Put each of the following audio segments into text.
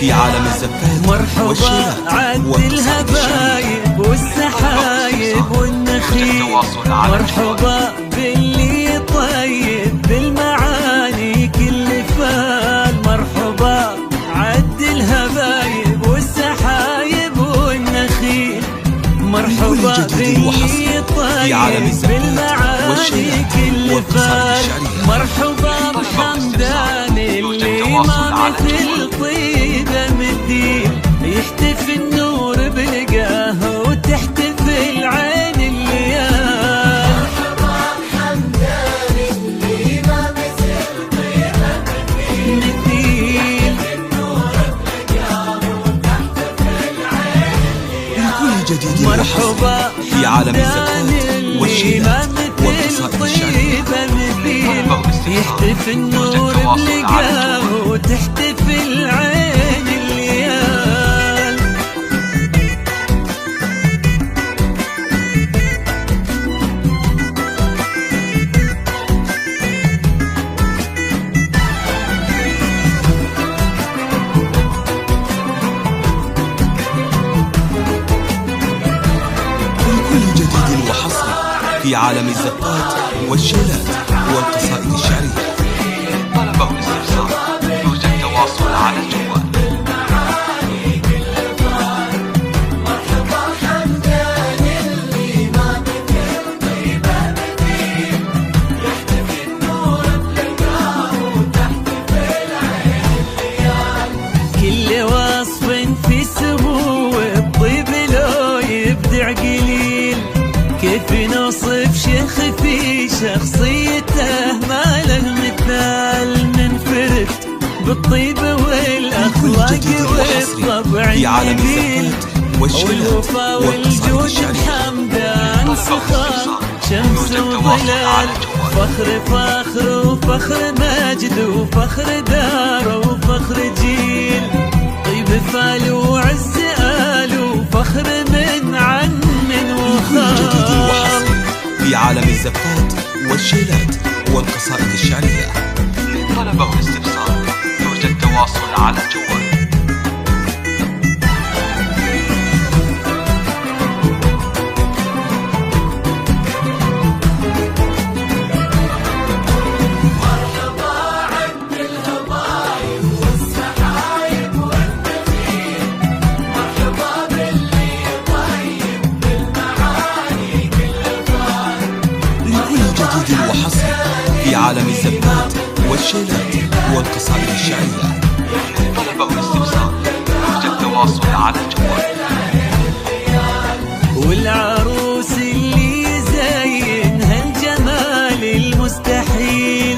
في عالم الزفات مرحبا عد الهبايب والسحايب والنخيل، مرحبا باللي طيب بالمعاني كل فال، مرحبا عد الهبايب والسحايب والنخيل، مرحبا باللي طيب بالمعاني كل فال، مرحبا بحمدان اللي ما مثل طيبه مثيل، يحتفي النور بلقاه وتحتفي العين الليال، مرحبا بحمدان اللي ما مثل طيبه مثيل، النور بلقاه وتحتفي العين الليال، كل جديد مرحبا في عالم الزفات والشيلات والقصائد الشعرية. يحتفي النور بلقاه وتحتفي العين الليال. كل جديد وحصري في عالم الزفات والشيلات والقصائد الشعرية. طلب أو استفسار يوجد تواصل على الجوال. مرحبا بحمدان اللي ما مثل طيبه مثيل، يحتفي النور بلقاه وتحتفي العين الليال، كل وصف في سمو الطيب لو يبدع قليل، كيف نوصف شيخ في شخصيته ما له مثال، منفرد بالطيب والاخلاق والطبع النبيل، والوفا والجود بحمدان سخاء شمس وظلال، فخر وفخر مجد وفخر دار وفخر جيل، طيب فال وعز آل وفخر من عم وخال، في عالم الزفات والشيلات والقصائد الشعرية. للطلب أو الاستفسار يوجد تواصل على الجوال. مرحبا عد الهبايب والسحايب والنخيل، مرحبا باللي طيب بالمعاني كل فال، لكل جديد وحصري في عالم الزفات والشيلات والقصائد الشعرية. طلب أو الاستفسار يوجد تواصل على الجوال. والعروس اللي زينها الجمال المستحيل،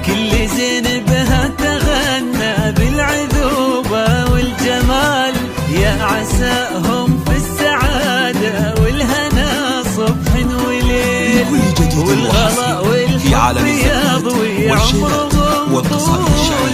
كل زين بها تغنى بالعذوبة والجمال، يا عساهم في السعادة والهنا صبح وليل، لكل جديد والغلا وحصري في عالم والحب الزفات يضوي والشيلات عمرهم والقصائد الشعرية.